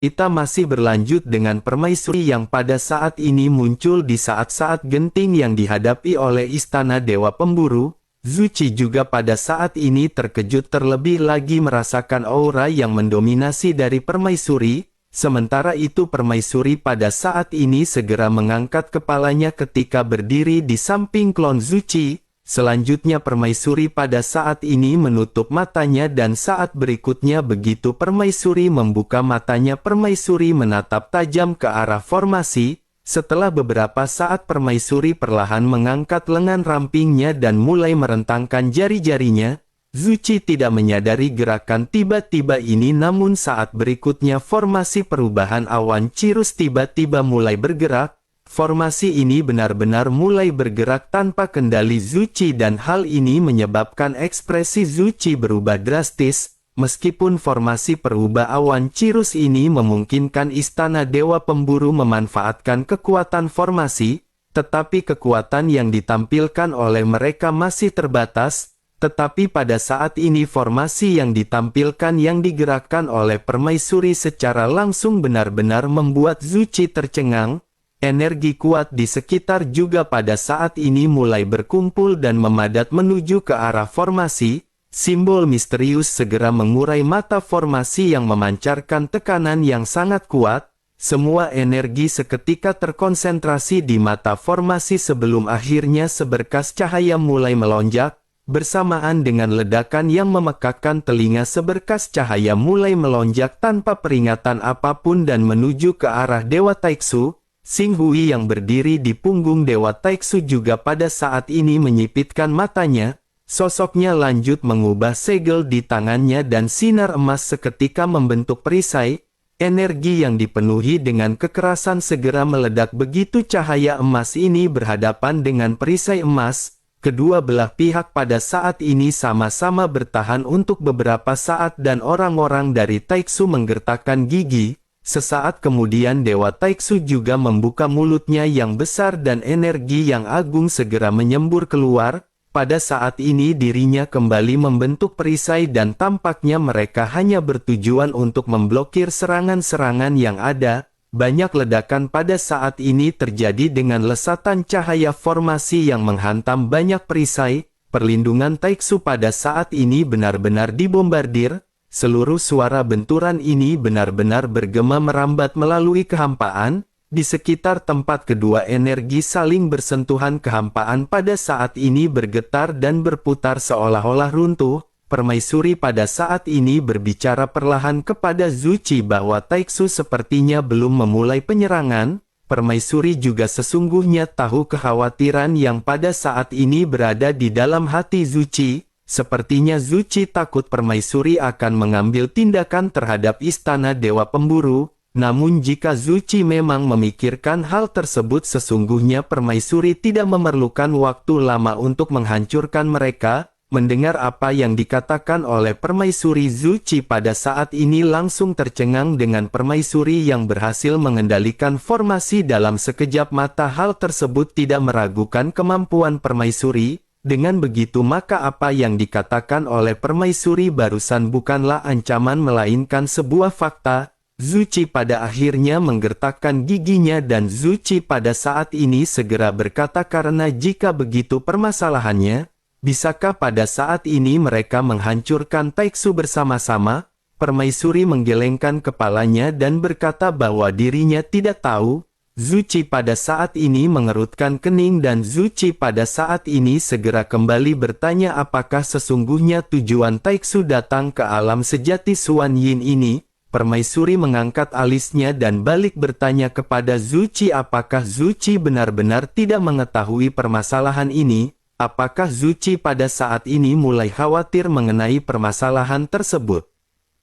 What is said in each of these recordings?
Kita masih berlanjut dengan permaisuri yang pada saat ini muncul di saat-saat genting yang dihadapi oleh Istana Dewa Pemburu. Zuchi juga pada saat ini terkejut terlebih lagi merasakan aura yang mendominasi dari permaisuri. Sementara itu permaisuri pada saat ini segera mengangkat kepalanya ketika berdiri di samping klon Zuchi. Selanjutnya permaisuri pada saat ini menutup matanya dan saat berikutnya begitu permaisuri membuka matanya permaisuri menatap tajam ke arah formasi. Setelah beberapa saat permaisuri perlahan mengangkat lengan rampingnya dan mulai merentangkan jari-jarinya. Zuchi tidak menyadari gerakan tiba-tiba ini namun saat berikutnya formasi perubahan awan Cirrus tiba-tiba mulai bergerak. Formasi ini benar-benar mulai bergerak tanpa kendali Zuchi dan hal ini menyebabkan ekspresi Zuchi berubah drastis. Meskipun formasi perubah awan Cirrus ini memungkinkan Istana Dewa Pemburu memanfaatkan kekuatan formasi, tetapi kekuatan yang ditampilkan oleh mereka masih terbatas. Tetapi pada saat ini formasi yang ditampilkan yang digerakkan oleh permaisuri secara langsung benar-benar membuat Zuchi tercengang. Energi kuat di sekitar juga pada saat ini mulai berkumpul dan memadat menuju ke arah formasi. Simbol misterius segera mengurai mata formasi yang memancarkan tekanan yang sangat kuat. Semua energi seketika terkonsentrasi di mata formasi sebelum akhirnya seberkas cahaya mulai melonjak. Bersamaan dengan ledakan yang memekakkan telinga seberkas cahaya mulai melonjak tanpa peringatan apapun dan menuju ke arah Dewa Taiksu. Xing Hui yang berdiri di punggung Dewa Taiksu juga pada saat ini menyipitkan matanya. Sosoknya lanjut mengubah segel di tangannya dan sinar emas seketika membentuk perisai. Energi yang dipenuhi dengan kekerasan segera meledak begitu cahaya emas ini berhadapan dengan perisai emas. Kedua belah pihak pada saat ini sama-sama bertahan untuk beberapa saat dan orang-orang dari Taiksu menggertakkan gigi. Sesaat kemudian Dewa Taiksu juga membuka mulutnya yang besar dan energi yang agung segera menyembur keluar. Pada saat ini dirinya kembali membentuk perisai dan tampaknya mereka hanya bertujuan untuk memblokir serangan-serangan yang ada. Banyak ledakan pada saat ini terjadi dengan lesatan cahaya formasi yang menghantam banyak perisai. Perlindungan Taiksu pada saat ini benar-benar dibombardir. Seluruh suara benturan ini benar-benar bergema merambat melalui kehampaan. Di sekitar tempat kedua energi saling bersentuhan kehampaan pada saat ini bergetar dan berputar seolah-olah runtuh. Permaisuri pada saat ini berbicara perlahan kepada Zuchi bahwa Taiksu sepertinya belum memulai penyerangan. Permaisuri juga sesungguhnya tahu kekhawatiran yang pada saat ini berada di dalam hati Zuchi. Sepertinya Zuchi takut permaisuri akan mengambil tindakan terhadap Istana Dewa Pemburu. Namun jika Zuchi memang memikirkan hal tersebut sesungguhnya permaisuri tidak memerlukan waktu lama untuk menghancurkan mereka. Mendengar apa yang dikatakan oleh permaisuri Zuchi pada saat ini langsung tercengang dengan permaisuri yang berhasil mengendalikan formasi dalam sekejap mata. Hal tersebut tidak meragukan kemampuan permaisuri. Dengan begitu maka apa yang dikatakan oleh permaisuri barusan bukanlah ancaman melainkan sebuah fakta. Zuchi pada akhirnya menggertakkan giginya dan Zuchi pada saat ini segera berkata karena jika begitu permasalahannya, bisakah pada saat ini mereka menghancurkan Taiksu bersama-sama? Permaisuri menggelengkan kepalanya dan berkata bahwa dirinya tidak tahu. Zuchi pada saat ini mengerutkan kening dan Zuchi pada saat ini segera kembali bertanya apakah sesungguhnya tujuan Taiksu datang ke alam sejati Suan Yin ini. Permaisuri mengangkat alisnya dan balik bertanya kepada Zuchi apakah Zuchi benar-benar tidak mengetahui permasalahan ini. Apakah Zuchi pada saat ini mulai khawatir mengenai permasalahan tersebut?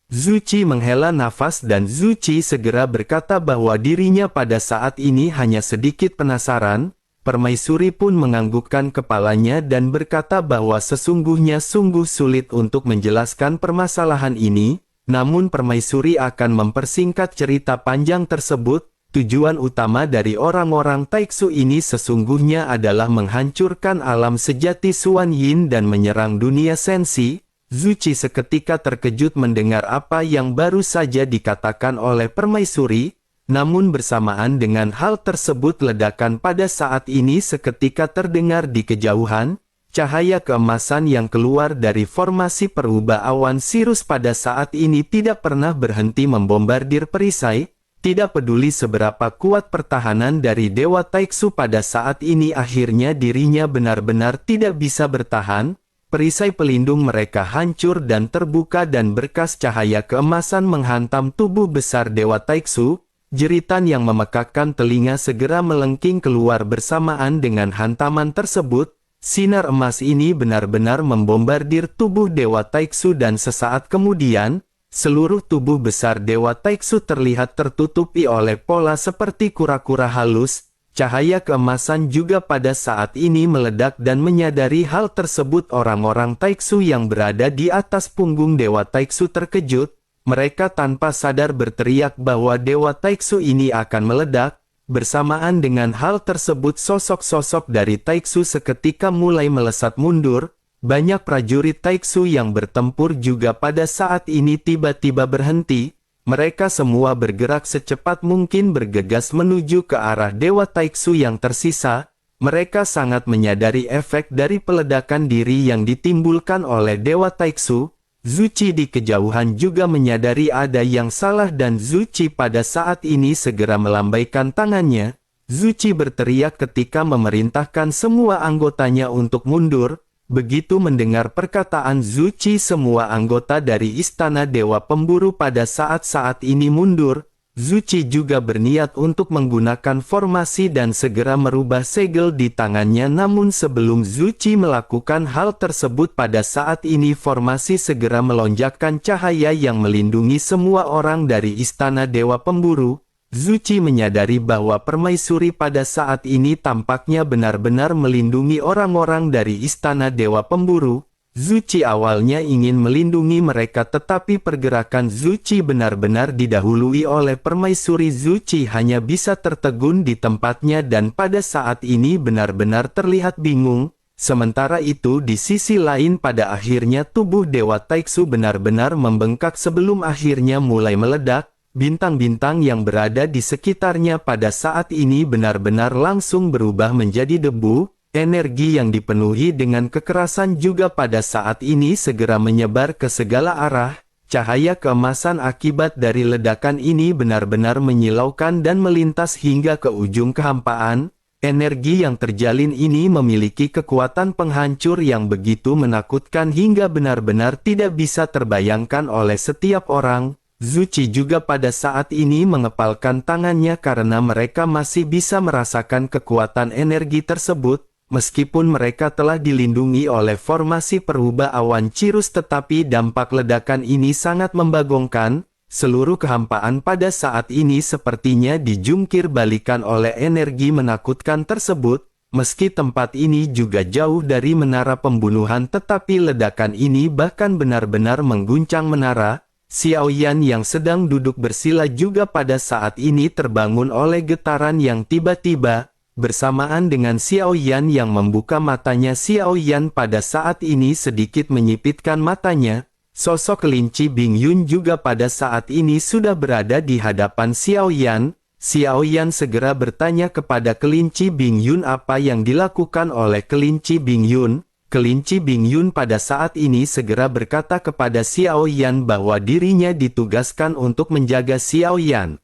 Zuchi menghela nafas dan Zuchi segera berkata bahwa dirinya pada saat ini hanya sedikit penasaran. Permaisuri pun menganggukkan kepalanya dan berkata bahwa sesungguhnya sungguh sulit untuk menjelaskan permasalahan ini. Namun permaisuri akan mempersingkat cerita panjang tersebut. Tujuan utama dari orang-orang Taiksu ini sesungguhnya adalah menghancurkan alam sejati Suan Yin dan menyerang dunia sensi. Zuchi seketika terkejut mendengar apa yang baru saja dikatakan oleh permaisuri, namun bersamaan dengan hal tersebut ledakan pada saat ini seketika terdengar di kejauhan, cahaya keemasan yang keluar dari formasi perubah awan Sirus pada saat ini tidak pernah berhenti membombardir perisai, tidak peduli seberapa kuat pertahanan dari Dewa Taiksu pada saat ini akhirnya dirinya benar-benar tidak bisa bertahan. Perisai pelindung mereka hancur dan terbuka dan berkas cahaya keemasan menghantam tubuh besar Dewa Taiksu. Jeritan yang memekakkan telinga segera melengking keluar bersamaan dengan hantaman tersebut. Sinar emas ini benar-benar membombardir tubuh Dewa Taiksu dan sesaat kemudian, seluruh tubuh besar Dewa Taiksu terlihat tertutupi oleh pola seperti kura-kura halus. Cahaya keemasan juga pada saat ini meledak dan menyadari hal tersebut orang-orang Taiksu yang berada di atas punggung Dewa Taiksu terkejut. Mereka tanpa sadar berteriak bahwa Dewa Taiksu ini akan meledak. Bersamaan dengan hal tersebut sosok-sosok dari Taiksu seketika mulai melesat mundur. Banyak prajurit Taiksu yang bertempur juga pada saat ini tiba-tiba berhenti. Mereka semua bergerak secepat mungkin bergegas menuju ke arah Dewa Taiksu yang tersisa. Mereka sangat menyadari efek dari peledakan diri yang ditimbulkan oleh Dewa Taiksu. Zuchi di kejauhan juga menyadari ada yang salah dan Zuchi pada saat ini segera melambaikan tangannya. Zuchi berteriak ketika memerintahkan semua anggotanya untuk mundur. Begitu mendengar perkataan Zuchi, semua anggota dari Istana Dewa Pemburu pada saat-saat ini mundur. Zuchi juga berniat untuk menggunakan formasi dan segera merubah segel di tangannya, namun sebelum Zuchi melakukan hal tersebut pada saat ini formasi segera melonjakkan cahaya yang melindungi semua orang dari Istana Dewa Pemburu. Zuchi menyadari bahwa permaisuri pada saat ini tampaknya benar-benar melindungi orang-orang dari Istana Dewa Pemburu. Zuchi awalnya ingin melindungi mereka tetapi pergerakan Zuchi benar-benar didahului oleh permaisuri. Zuchi hanya bisa tertegun di tempatnya dan pada saat ini benar-benar terlihat bingung. Sementara itu di sisi lain pada akhirnya tubuh Dewa Taiksu benar-benar membengkak sebelum akhirnya mulai meledak. Bintang-bintang yang berada di sekitarnya pada saat ini benar-benar langsung berubah menjadi debu. Energi yang dipenuhi dengan kekerasan juga pada saat ini segera menyebar ke segala arah. Cahaya keemasan akibat dari ledakan ini benar-benar menyilaukan dan melintas hingga ke ujung kehampaan. Energi yang terjalin ini memiliki kekuatan penghancur yang begitu menakutkan hingga benar-benar tidak bisa terbayangkan oleh setiap orang. Zuchi juga pada saat ini mengepalkan tangannya karena mereka masih bisa merasakan kekuatan energi tersebut. Meskipun mereka telah dilindungi oleh formasi perubah awan Cirus tetapi dampak ledakan ini sangat membagongkan. Seluruh kehampaan pada saat ini sepertinya dijungkir balikan oleh energi menakutkan tersebut. Meski tempat ini juga jauh dari menara pembunuhan tetapi ledakan ini bahkan benar-benar mengguncang menara. Xiaoyan yang sedang duduk bersila juga pada saat ini terbangun oleh getaran yang tiba-tiba. Bersamaan dengan Xiaoyan yang membuka matanya, Xiaoyan pada saat ini sedikit menyipitkan matanya. Sosok kelinci Bingyun juga pada saat ini sudah berada di hadapan Xiaoyan. Xiaoyan segera bertanya kepada kelinci Bingyun apa yang dilakukan oleh kelinci Bingyun. Kelinci Bingyun pada saat ini segera berkata kepada Xiaoyan bahwa dirinya ditugaskan untuk menjaga Xiaoyan.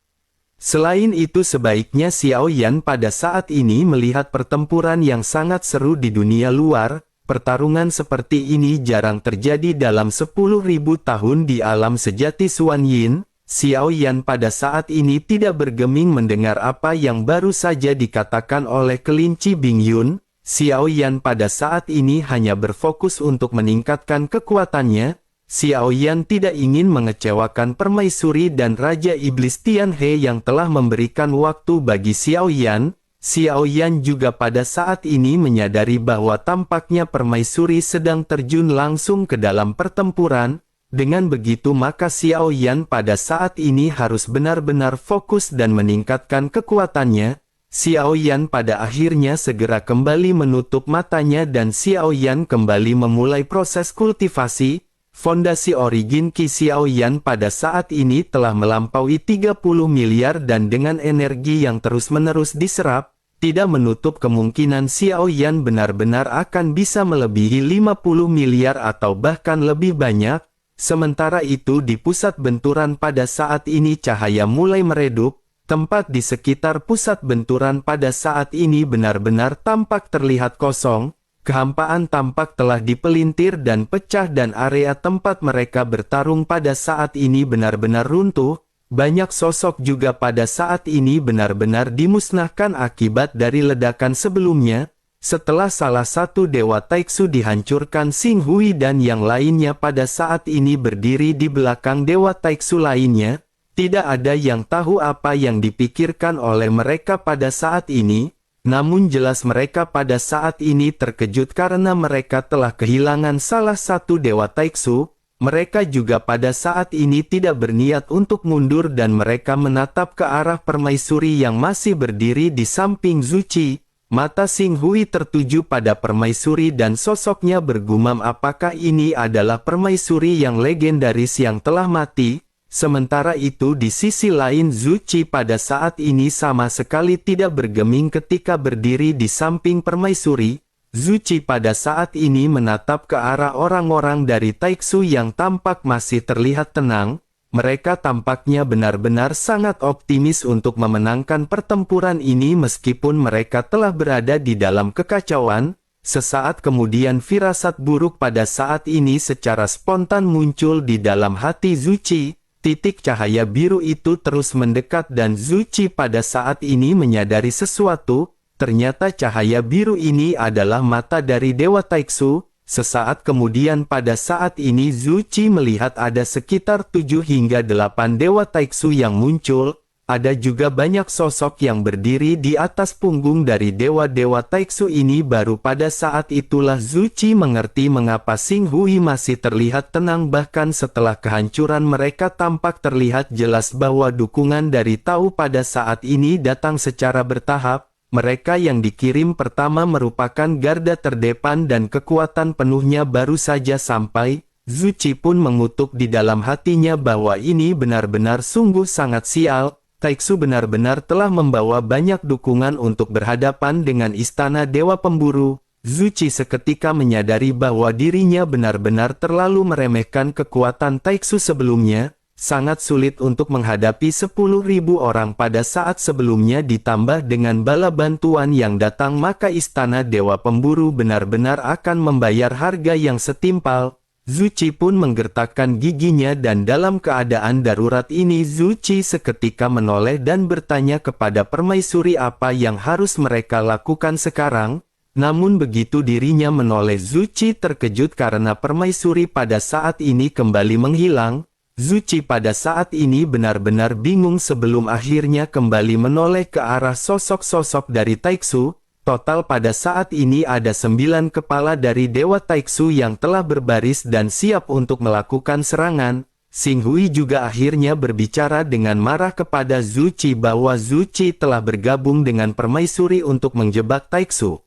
Selain itu sebaiknya Xiaoyan pada saat ini melihat pertempuran yang sangat seru di dunia luar. Pertarungan seperti ini jarang terjadi dalam 10.000 tahun di alam sejati Xuanyin. Xiaoyan pada saat ini tidak bergeming mendengar apa yang baru saja dikatakan oleh kelinci Bingyun. Xiaoyan pada saat ini hanya berfokus untuk meningkatkan kekuatannya. Xiaoyan tidak ingin mengecewakan permaisuri dan Raja Iblis Tianhe yang telah memberikan waktu bagi Xiaoyan. Xiaoyan juga pada saat ini menyadari bahwa tampaknya permaisuri sedang terjun langsung ke dalam pertempuran. Dengan begitu maka Xiaoyan pada saat ini harus benar-benar fokus dan meningkatkan kekuatannya. Xiaoyan pada akhirnya segera kembali menutup matanya dan Xiaoyan kembali memulai proses kultivasi. Fondasi Origin Qi Xiaoyan pada saat ini telah melampaui 30 miliar dan dengan energi yang terus-menerus diserap, tidak menutup kemungkinan Xiaoyan benar-benar akan bisa melebihi 50 miliar atau bahkan lebih banyak. Sementara itu di pusat benturan pada saat ini cahaya mulai meredup, tempat di sekitar pusat benturan pada saat ini benar-benar tampak terlihat kosong. Kehampaan tampak telah dipelintir dan pecah dan area tempat mereka bertarung pada saat ini benar-benar runtuh. Banyak sosok juga pada saat ini benar-benar dimusnahkan akibat dari ledakan sebelumnya. Setelah salah satu Dewa Taiksu dihancurkan, Xing Hui dan yang lainnya pada saat ini berdiri di belakang Dewa Taiksu lainnya. Tidak ada yang tahu apa yang dipikirkan oleh mereka pada saat ini. Namun jelas mereka pada saat ini terkejut karena mereka telah kehilangan salah satu Dewa Taiksu. Mereka juga pada saat ini tidak berniat untuk mundur dan mereka menatap ke arah permaisuri yang masih berdiri di samping Zuci. Mata Xing Hui tertuju pada permaisuri dan sosoknya bergumam apakah ini adalah permaisuri yang legendaris yang telah mati. Sementara itu di sisi lain Zuci pada saat ini sama sekali tidak bergeming ketika berdiri di samping permaisuri. Zuci pada saat ini menatap ke arah orang-orang dari Taiksu yang tampak masih terlihat tenang. Mereka tampaknya benar-benar sangat optimis untuk memenangkan pertempuran ini meskipun mereka telah berada di dalam kekacauan. Sesaat kemudian firasat buruk pada saat ini secara spontan muncul di dalam hati Zuci. Titik cahaya biru itu terus mendekat dan Zuci pada saat ini menyadari sesuatu. Ternyata cahaya biru ini adalah mata dari Dewa Taiksu. Sesaat kemudian pada saat ini Zuci melihat ada sekitar 7 hingga 8 Dewa Taiksu yang muncul. Ada juga banyak sosok yang berdiri di atas punggung dari Dewa-Dewa Taiksu ini. Baru pada saat itulah Zuci mengerti mengapa Xing Hui masih terlihat tenang bahkan setelah kehancuran mereka tampak terlihat jelas bahwa dukungan dari Tao pada saat ini datang secara bertahap. Mereka yang dikirim pertama merupakan garda terdepan dan kekuatan penuhnya baru saja sampai. Zuci pun mengutuk di dalam hatinya bahwa ini benar-benar sungguh sangat sial. Taiksu benar-benar telah membawa banyak dukungan untuk berhadapan dengan istana Dewa Pemburu. Zuci seketika menyadari bahwa dirinya benar-benar terlalu meremehkan kekuatan Taiksu sebelumnya. Sangat sulit untuk menghadapi 10.000 orang pada saat sebelumnya ditambah dengan bala bantuan yang datang maka istana Dewa Pemburu benar-benar akan membayar harga yang setimpal. Zuci pun menggertakkan giginya dan dalam keadaan darurat ini Zuci seketika menoleh dan bertanya kepada permaisuri apa yang harus mereka lakukan sekarang. Namun begitu dirinya menoleh Zuci terkejut karena permaisuri pada saat ini kembali menghilang. Zuci pada saat ini benar-benar bingung sebelum akhirnya kembali menoleh ke arah sosok-sosok dari Taiksu. Total pada saat ini ada 9 kepala dari Dewa Taiksu yang telah berbaris dan siap untuk melakukan serangan. Xing Hui juga akhirnya berbicara dengan marah kepada Zuci bahwa Zuci telah bergabung dengan permaisuri untuk menjebak Taiksu.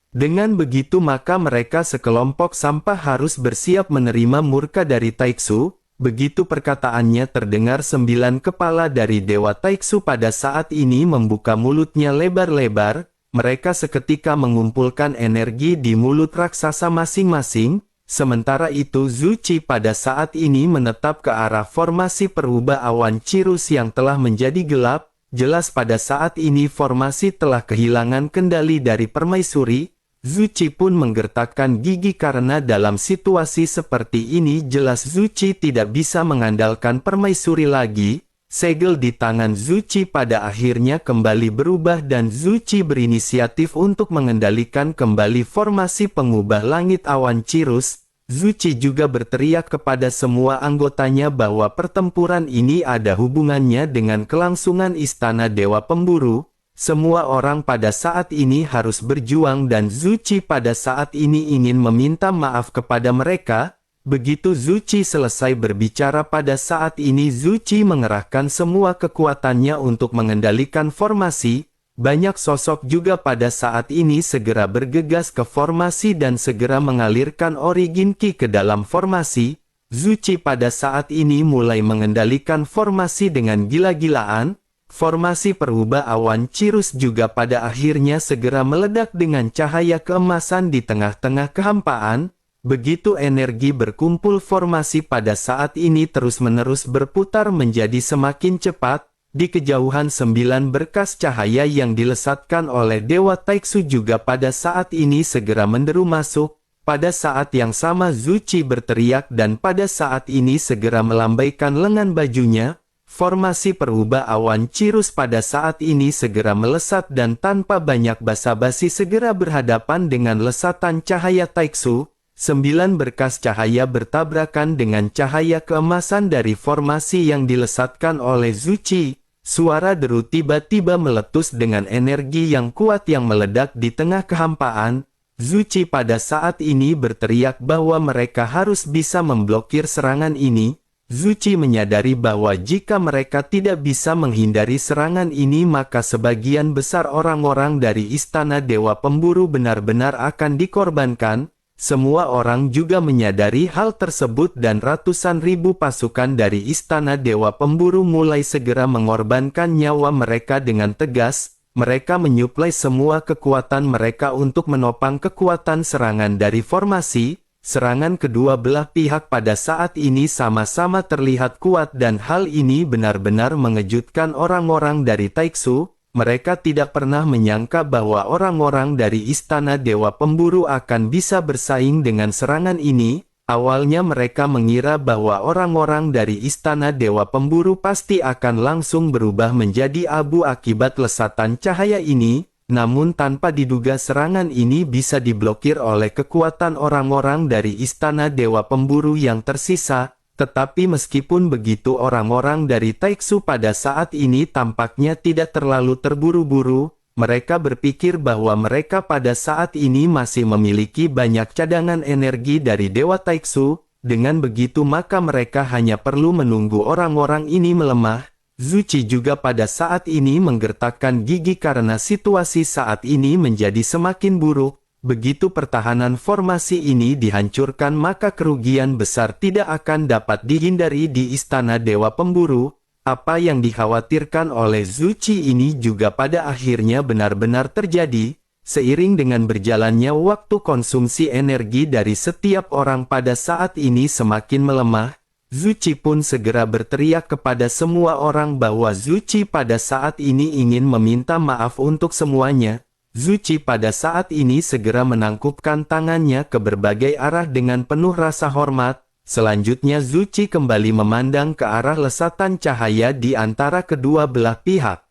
Dengan begitu maka mereka sekelompok sampah harus bersiap menerima murka dari Taiksu. Begitu perkataannya terdengar 9 kepala dari Dewa Taiksu pada saat ini membuka mulutnya lebar-lebar. Mereka seketika mengumpulkan energi di mulut raksasa masing-masing. Sementara itu Zuci pada saat ini menetap ke arah formasi perubah awan Cirrus yang telah menjadi gelap. Jelas pada saat ini formasi telah kehilangan kendali dari permaisuri. Zuci pun menggertakkan gigi karena dalam situasi seperti ini jelas Zuci tidak bisa mengandalkan permaisuri lagi. Segel di tangan Zuci pada akhirnya kembali berubah dan Zuci berinisiatif untuk mengendalikan kembali formasi pengubah langit awan Cirrus. Zuci juga berteriak kepada semua anggotanya bahwa pertempuran ini ada hubungannya dengan kelangsungan istana Dewa Pemburu. Semua orang pada saat ini harus berjuang dan Zuci pada saat ini ingin meminta maaf kepada mereka. Begitu Zuci selesai berbicara pada saat ini Zuci mengerahkan semua kekuatannya untuk mengendalikan formasi. Banyak sosok juga pada saat ini segera bergegas ke formasi dan segera mengalirkan Origin Qi ke dalam formasi. Zuchi pada saat ini mulai mengendalikan formasi dengan gila-gilaan. Formasi perubah awan Cirrus juga pada akhirnya segera meledak dengan cahaya keemasan di tengah-tengah kehampaan. Begitu energi berkumpul, formasi pada saat ini terus-menerus berputar menjadi semakin cepat. Di kejauhan 9 berkas cahaya yang dilesatkan oleh Dewa Taiksu juga pada saat ini segera menderu masuk. Pada saat yang sama Zuchi berteriak dan pada saat ini segera melambaikan lengan bajunya. Formasi perubah awan Cirrus pada saat ini segera melesat dan tanpa banyak basa-basi segera berhadapan dengan lesatan cahaya Taiksu. 9 berkas cahaya bertabrakan dengan cahaya keemasan dari formasi yang dilesatkan oleh Zuchi. Suara deru tiba-tiba meletus dengan energi yang kuat yang meledak di tengah kehampaan. Zuchi pada saat ini berteriak bahwa mereka harus bisa memblokir serangan ini. Zuchi menyadari bahwa jika mereka tidak bisa menghindari serangan ini maka sebagian besar orang-orang dari Istana Dewa Pemburu benar-benar akan dikorbankan. Semua orang juga menyadari hal tersebut dan ratusan ribu pasukan dari Istana Dewa Pemburu mulai segera mengorbankan nyawa mereka dengan tegas. Mereka menyuplai semua kekuatan mereka untuk menopang kekuatan serangan dari formasi. Serangan kedua belah pihak pada saat ini sama-sama terlihat kuat dan hal ini benar-benar mengejutkan orang-orang dari Taiksu. Mereka tidak pernah menyangka bahwa orang-orang dari Istana Dewa Pemburu akan bisa bersaing dengan serangan ini. Awalnya mereka mengira bahwa orang-orang dari Istana Dewa Pemburu pasti akan langsung berubah menjadi abu akibat lesatan cahaya ini, namun tanpa diduga serangan ini bisa diblokir oleh kekuatan orang-orang dari Istana Dewa Pemburu yang tersisa. Tetapi meskipun begitu orang-orang dari Taiksu pada saat ini tampaknya tidak terlalu terburu-buru. Mereka berpikir bahwa mereka pada saat ini masih memiliki banyak cadangan energi dari Dewa Taiksu. Dengan begitu maka mereka hanya perlu menunggu orang-orang ini melemah. Zuchi juga pada saat ini menggertakkan gigi karena situasi saat ini menjadi semakin buruk. Begitu pertahanan formasi ini dihancurkan maka kerugian besar tidak akan dapat dihindari di Istana Dewa Pemburu. Apa yang dikhawatirkan oleh Zuchi ini juga pada akhirnya benar-benar terjadi. Seiring dengan berjalannya waktu, konsumsi energi dari setiap orang pada saat ini semakin melemah. Zuchi pun segera berteriak kepada semua orang bahwa Zuchi pada saat ini ingin meminta maaf untuk semuanya. Zuchi pada saat ini segera menangkupkan tangannya ke berbagai arah dengan penuh rasa hormat. Selanjutnya Zuchi kembali memandang ke arah lesatan cahaya di antara kedua belah pihak.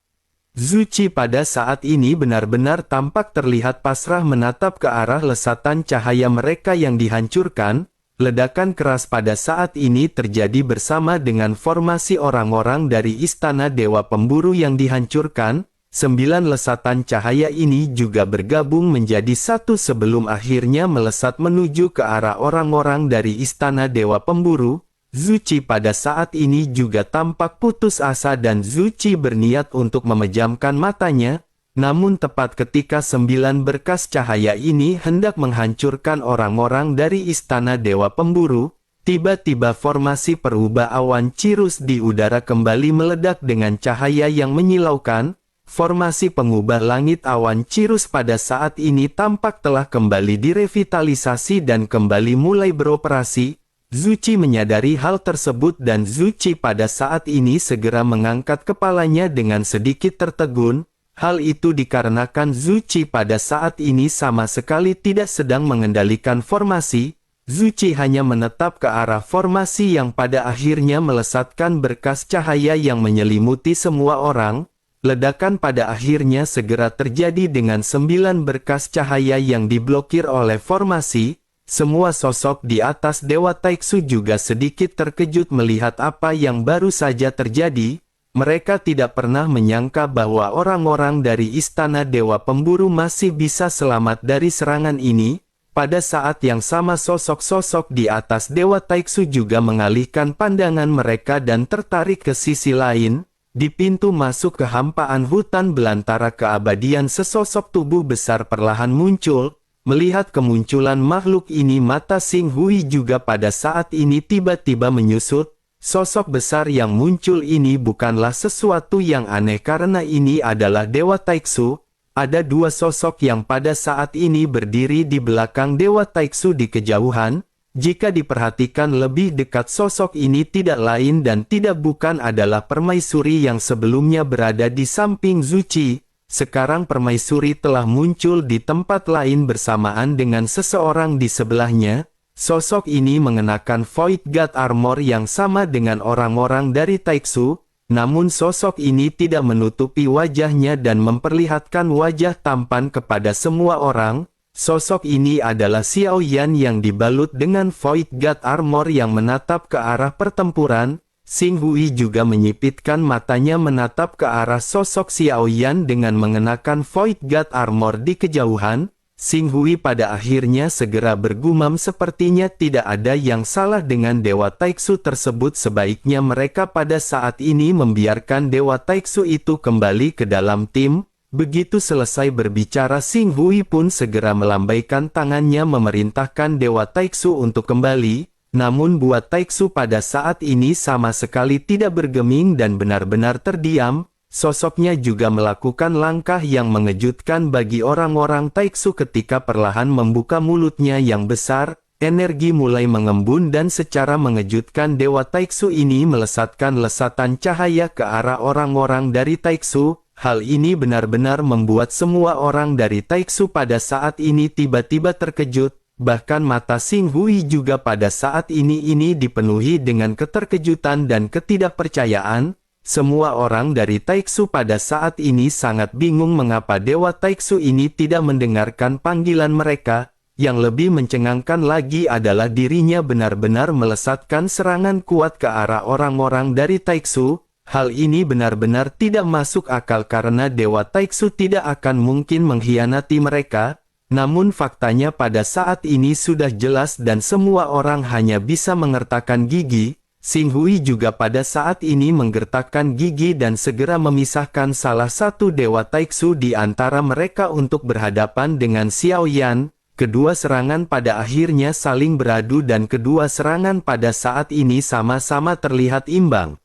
Zuchi pada saat ini benar-benar tampak terlihat pasrah menatap ke arah lesatan cahaya mereka yang dihancurkan. Ledakan keras pada saat ini terjadi bersama dengan formasi orang-orang dari Istana Dewa Pemburu yang dihancurkan. 9 lesatan cahaya ini juga bergabung menjadi satu sebelum akhirnya melesat menuju ke arah orang-orang dari Istana Dewa Pemburu. Zuchi pada saat ini juga tampak putus asa dan Zuchi berniat untuk memejamkan matanya. Namun tepat ketika 9 berkas cahaya ini hendak menghancurkan orang-orang dari Istana Dewa Pemburu, tiba-tiba formasi perubah awan Cirrus di udara kembali meledak dengan cahaya yang menyilaukan. Formasi pengubah langit awan Cirrus pada saat ini tampak telah kembali direvitalisasi dan kembali mulai beroperasi. Zuchi menyadari hal tersebut dan Zuchi pada saat ini segera mengangkat kepalanya dengan sedikit tertegun. Hal itu dikarenakan Zuchi pada saat ini sama sekali tidak sedang mengendalikan formasi. Zuchi hanya menetap ke arah formasi yang pada akhirnya melesatkan berkas cahaya yang menyelimuti semua orang. Ledakan pada akhirnya segera terjadi dengan 9 berkas cahaya yang diblokir oleh formasi. Semua sosok di atas Dewa Taiksu juga sedikit terkejut melihat apa yang baru saja terjadi. Mereka tidak pernah menyangka bahwa orang-orang dari Istana Dewa Pemburu masih bisa selamat dari serangan ini. Pada saat yang sama sosok-sosok di atas Dewa Taiksu juga mengalihkan pandangan mereka dan tertarik ke sisi lain. Di pintu masuk kehampaan hutan belantara keabadian sesosok tubuh besar perlahan muncul. Melihat kemunculan makhluk ini, mata Xing Hui juga pada saat ini tiba-tiba menyusut. Sosok besar yang muncul ini bukanlah sesuatu yang aneh karena ini adalah Dewa Taiksu. Ada dua sosok yang pada saat ini berdiri di belakang Dewa Taiksu di kejauhan. Jika diperhatikan lebih dekat, sosok ini tidak lain dan tidak bukan adalah permaisuri yang sebelumnya berada di samping Zuci. Sekarang permaisuri telah muncul di tempat lain bersamaan dengan seseorang di sebelahnya. Sosok ini mengenakan Void God Armor yang sama dengan orang-orang dari Taiksu, namun sosok ini tidak menutupi wajahnya dan memperlihatkan wajah tampan kepada semua orang. Sosok ini adalah Xiao Yan yang dibalut dengan Void God Armor yang menatap ke arah pertempuran. Xing Hui juga menyipitkan matanya menatap ke arah sosok Xiao Yan dengan mengenakan Void God Armor di kejauhan. Xing Hui pada akhirnya segera bergumam, sepertinya tidak ada yang salah dengan Dewa Taiksu tersebut. Sebaiknya mereka pada saat ini membiarkan Dewa Taiksu itu kembali ke dalam tim. Begitu selesai berbicara, Xing Hui pun segera melambaikan tangannya memerintahkan Dewa Taiksu untuk kembali. Namun buat Taiksu pada saat ini sama sekali tidak bergeming dan benar-benar terdiam. Sosoknya juga melakukan langkah yang mengejutkan bagi orang-orang Taiksu ketika perlahan membuka mulutnya yang besar. Energi mulai mengembun dan secara mengejutkan Dewa Taiksu ini melesatkan lesatan cahaya ke arah orang-orang dari Taiksu. Hal ini benar-benar membuat semua orang dari Taiksu pada saat ini tiba-tiba terkejut. Bahkan mata Xing Hui juga pada saat ini dipenuhi dengan keterkejutan dan ketidakpercayaan. Semua orang dari Taiksu pada saat ini sangat bingung mengapa Dewa Taiksu ini tidak mendengarkan panggilan mereka. Yang lebih mencengangkan lagi adalah dirinya benar-benar melesatkan serangan kuat ke arah orang-orang dari Taiksu. Hal ini benar-benar tidak masuk akal karena Dewa Taiksu tidak akan mungkin mengkhianati mereka. Namun faktanya pada saat ini sudah jelas dan semua orang hanya bisa mengertakkan gigi. Xing Hui juga pada saat ini menggertakkan gigi dan segera memisahkan salah satu Dewa Taiksu di antara mereka untuk berhadapan dengan Xiao Yan. Kedua serangan pada akhirnya saling beradu dan kedua serangan pada saat ini sama-sama terlihat imbang.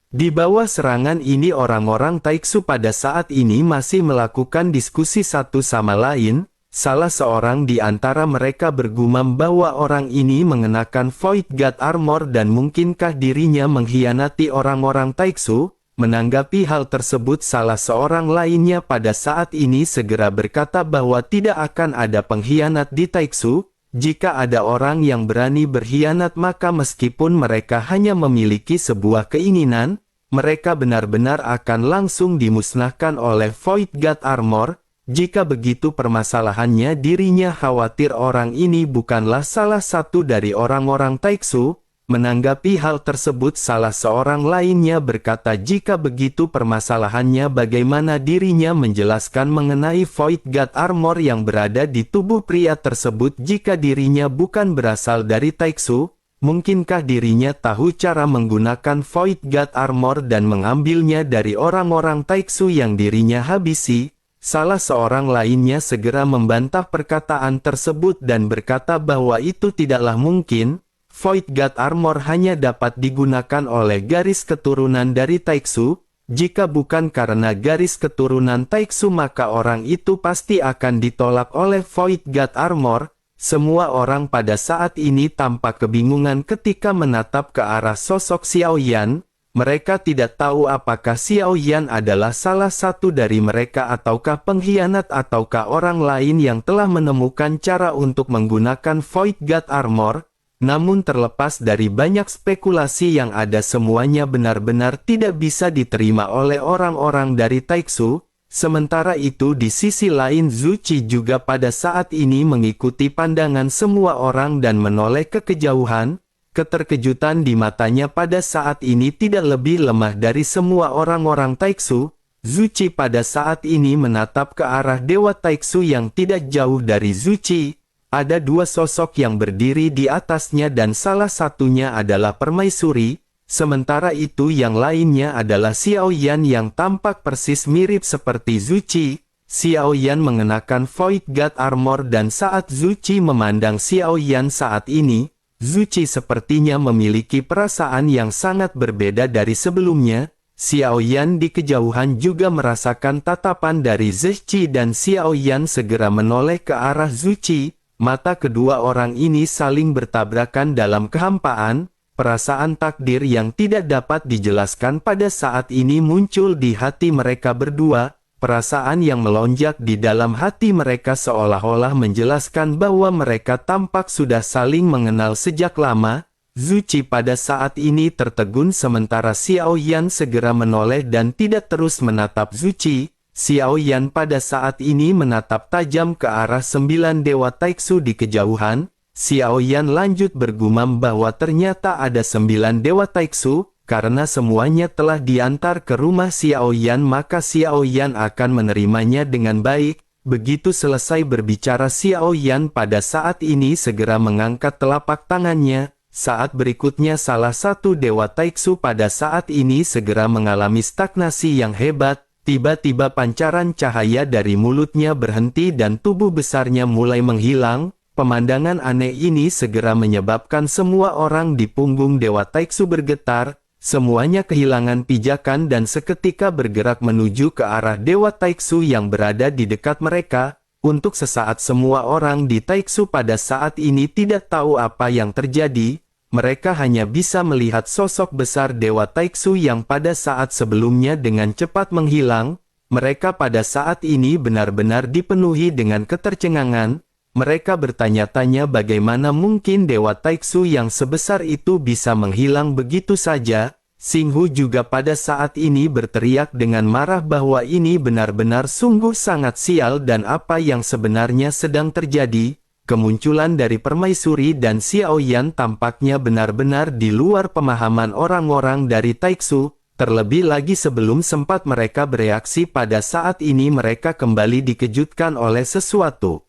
Di bawah serangan ini orang-orang Taiksu pada saat ini masih melakukan diskusi satu sama lain. Salah seorang di antara mereka bergumam bahwa orang ini mengenakan Void God Armor dan mungkinkah dirinya mengkhianati orang-orang Taiksu. Menanggapi hal tersebut, salah seorang lainnya pada saat ini segera berkata bahwa tidak akan ada pengkhianat di Taiksu. Jika ada orang yang berani berkhianat, maka meskipun mereka hanya memiliki sebuah keinginan, mereka benar-benar akan langsung dimusnahkan oleh Void God Armor. Jika begitu permasalahannya, dirinya khawatir orang ini bukanlah salah satu dari orang-orang Taiksu. Menanggapi hal tersebut, salah seorang lainnya berkata jika begitu permasalahannya bagaimana dirinya menjelaskan mengenai Void God Armor yang berada di tubuh pria tersebut jika dirinya bukan berasal dari Taiksu. Mungkinkah dirinya tahu cara menggunakan Void God Armor dan mengambilnya dari orang-orang Taiksu yang dirinya habisi? Salah seorang lainnya segera membantah perkataan tersebut dan berkata bahwa itu tidaklah mungkin. Void God Armor hanya dapat digunakan oleh garis keturunan dari Taiksu. Jika bukan karena garis keturunan Taiksu, maka orang itu pasti akan ditolak oleh Void God Armor. Semua orang pada saat ini tampak kebingungan ketika menatap ke arah sosok Xiao Yan. Mereka tidak tahu apakah Xiao Yan adalah salah satu dari mereka ataukah pengkhianat ataukah orang lain yang telah menemukan cara untuk menggunakan Void God Armor. Namun terlepas dari banyak spekulasi yang ada, semuanya benar-benar tidak bisa diterima oleh orang-orang dari Taiksu. Sementara itu di sisi lain, Zuci juga pada saat ini mengikuti pandangan semua orang dan menoleh ke kejauhan. Keterkejutan di matanya pada saat ini tidak lebih lemah dari semua orang-orang Taiksu. Zuci pada saat ini menatap ke arah Dewa Taiksu yang tidak jauh dari Zuci. Ada dua sosok yang berdiri di atasnya dan salah satunya adalah permaisuri. Sementara itu yang lainnya adalah Xiao Yan yang tampak persis mirip seperti Zuci. Xiao Yan mengenakan Void God Armor dan saat Zuci memandang Xiao Yan saat ini, Zuci sepertinya memiliki perasaan yang sangat berbeda dari sebelumnya. Xiao Yan di kejauhan juga merasakan tatapan dari Zeci dan Xiao Yan segera menoleh ke arah Zuci. Mata kedua orang ini saling bertabrakan dalam kehampaan. Perasaan takdir yang tidak dapat dijelaskan pada saat ini muncul di hati mereka berdua. Perasaan yang melonjak di dalam hati mereka seolah-olah menjelaskan bahwa mereka tampak sudah saling mengenal sejak lama. Zuci pada saat ini tertegun sementara Xiao Yan segera menoleh dan tidak terus menatap Zuci. Xiao Yan pada saat ini menatap tajam ke arah 9 Dewa Taiksu di kejauhan. Xiao Yan lanjut bergumam bahwa ternyata ada 9 Dewa Taiksu. Karena semuanya telah diantar ke rumah Xiao Yan maka Xiao Yan akan menerimanya dengan baik. Begitu selesai berbicara Xiao Yan pada saat ini segera mengangkat telapak tangannya. Saat berikutnya salah satu Dewa Taiksu pada saat ini segera mengalami stagnasi yang hebat. Tiba-tiba pancaran cahaya dari mulutnya berhenti dan tubuh besarnya mulai menghilang. Pemandangan aneh ini segera menyebabkan semua orang di punggung Dewa Taiksu bergetar. Semuanya kehilangan pijakan dan seketika bergerak menuju ke arah Dewa Taiksu yang berada di dekat mereka. Untuk sesaat semua orang di Taiksu pada saat ini tidak tahu apa yang terjadi. Mereka hanya bisa melihat sosok besar Dewa Taiksu yang pada saat sebelumnya dengan cepat menghilang. Mereka pada saat ini benar-benar dipenuhi dengan ketercengangan. Mereka bertanya-tanya bagaimana mungkin Dewa Taiksu yang sebesar itu bisa menghilang begitu saja. Xinghu juga pada saat ini berteriak dengan marah bahwa ini benar-benar sungguh sangat sial dan apa yang sebenarnya sedang terjadi. Kemunculan dari Permaisuri dan Xiao Yan tampaknya benar-benar di luar pemahaman orang-orang dari Taiksu. Terlebih lagi sebelum sempat mereka bereaksi pada saat ini mereka kembali dikejutkan oleh sesuatu.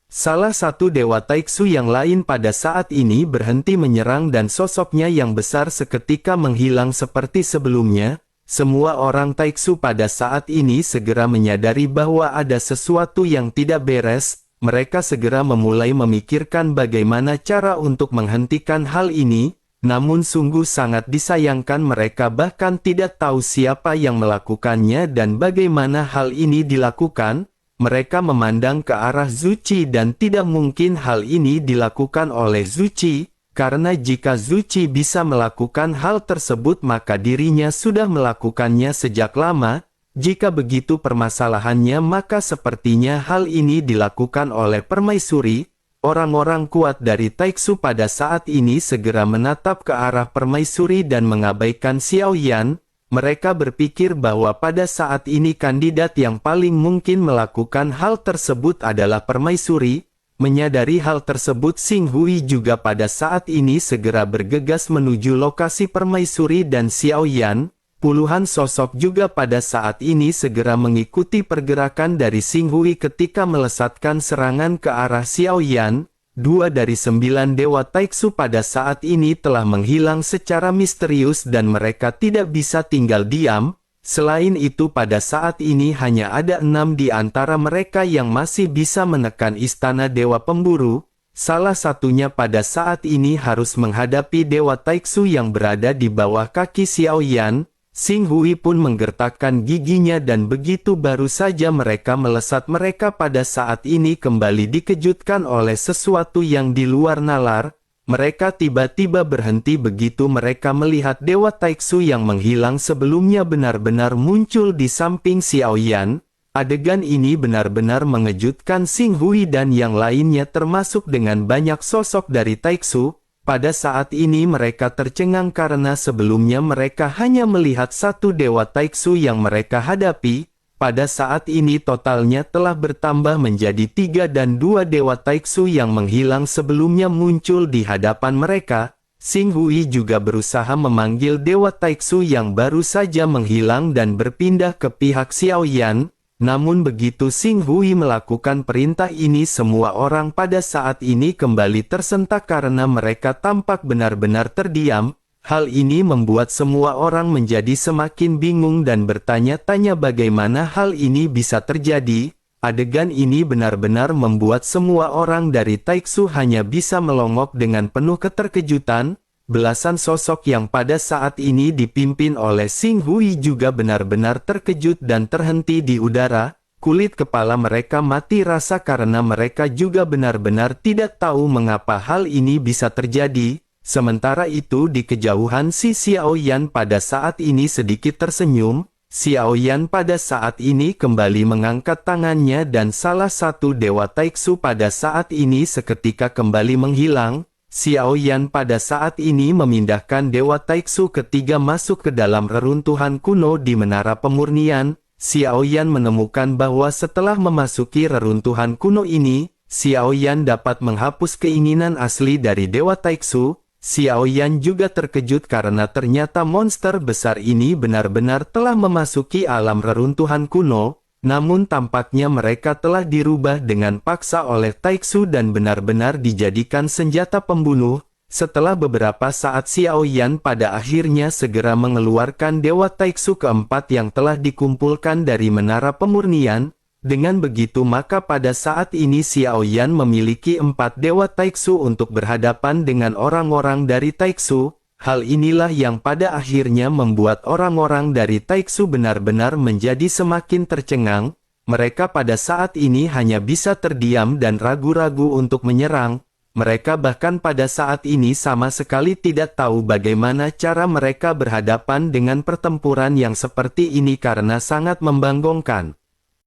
Salah satu Dewa Taiksu yang lain pada saat ini berhenti menyerang dan sosoknya yang besar seketika menghilang seperti sebelumnya. Semua orang Taiksu pada saat ini segera menyadari bahwa ada sesuatu yang tidak beres. Mereka segera memulai memikirkan bagaimana cara untuk menghentikan hal ini. Namun sungguh sangat disayangkan mereka bahkan tidak tahu siapa yang melakukannya dan bagaimana hal ini dilakukan. Mereka memandang ke arah Zuci dan tidak mungkin hal ini dilakukan oleh Zuci, karena jika Zuci bisa melakukan hal tersebut maka dirinya sudah melakukannya sejak lama. Jika begitu permasalahannya maka sepertinya hal ini dilakukan oleh Permaisuri. Orang-orang kuat dari Taiksu pada saat ini segera menatap ke arah Permaisuri dan mengabaikan Xiao Yan. Mereka berpikir bahwa pada saat ini kandidat yang paling mungkin melakukan hal tersebut adalah Permaisuri. Menyadari hal tersebut Xinghui juga pada saat ini segera bergegas menuju lokasi Permaisuri dan Xiao Yan. Puluhan sosok juga pada saat ini segera mengikuti pergerakan dari Xinghui ketika melesatkan serangan ke arah Xiao Yan. 2 dari 9 Dewa Taiksu pada saat ini telah menghilang secara misterius dan mereka tidak bisa tinggal diam. Selain itu pada saat ini hanya ada 6 di antara mereka yang masih bisa menekan Istana Dewa Pemburu. Salah satunya pada saat ini harus menghadapi Dewa Taiksu yang berada di bawah kaki Xiao Yan. Xinghui pun menggertakkan giginya dan begitu baru saja mereka melesat mereka pada saat ini kembali dikejutkan oleh sesuatu yang di luar nalar. Mereka tiba-tiba berhenti begitu mereka melihat Dewa Taiksu yang menghilang sebelumnya benar-benar muncul di samping Xiao Yan. Adegan ini benar-benar mengejutkan Xinghui dan yang lainnya termasuk dengan banyak sosok dari Taiksu. Pada saat ini mereka tercengang karena sebelumnya mereka hanya melihat satu Dewa Taiksu yang mereka hadapi. Pada saat ini totalnya telah bertambah menjadi 3 dan 2 Dewa Taiksu yang menghilang sebelumnya muncul di hadapan mereka. Xinghui juga berusaha memanggil Dewa Taiksu yang baru saja menghilang dan berpindah ke pihak Xiao Yan. Namun begitu Xinghui melakukan perintah ini semua orang pada saat ini kembali tersentak karena mereka tampak benar-benar terdiam. Hal ini membuat semua orang menjadi semakin bingung dan bertanya-tanya bagaimana hal ini bisa terjadi. Adegan ini benar-benar membuat semua orang dari Taiksu hanya bisa melongok dengan penuh keterkejutan. Belasan sosok yang pada saat ini dipimpin oleh Xing Hui juga benar-benar terkejut dan terhenti di udara. Kulit kepala mereka mati rasa karena mereka juga benar-benar tidak tahu mengapa hal ini bisa terjadi. Sementara itu di kejauhan si Xiao Yan pada saat ini sedikit tersenyum. Xiao Yan pada saat ini kembali mengangkat tangannya dan salah satu dewa Taiksu pada saat ini seketika kembali menghilang. Xiao Yan pada saat ini memindahkan dewa Taiksu ketiga masuk ke dalam reruntuhan kuno di Menara Pemurnian. Xiao Yan menemukan bahwa setelah memasuki reruntuhan kuno ini, Xiao Yan dapat menghapus keinginan asli dari dewa Taiksu. Xiao Yan juga terkejut karena ternyata monster besar ini benar-benar telah memasuki alam reruntuhan kuno. Namun tampaknya mereka telah dirubah dengan paksa oleh Taiksu dan benar-benar dijadikan senjata pembunuh. Setelah beberapa saat Xiao Yan pada akhirnya segera mengeluarkan dewa Taiksu keempat yang telah dikumpulkan dari Menara Pemurnian. Dengan begitu maka pada saat ini Xiao Yan memiliki 4 dewa Taiksu untuk berhadapan dengan orang-orang dari Taiksu. Hal inilah yang pada akhirnya membuat orang-orang dari Taiksu benar-benar menjadi semakin tercengang. Mereka pada saat ini hanya bisa terdiam dan ragu-ragu untuk menyerang. Mereka bahkan pada saat ini sama sekali tidak tahu bagaimana cara mereka berhadapan dengan pertempuran yang seperti ini karena sangat membanggongkan.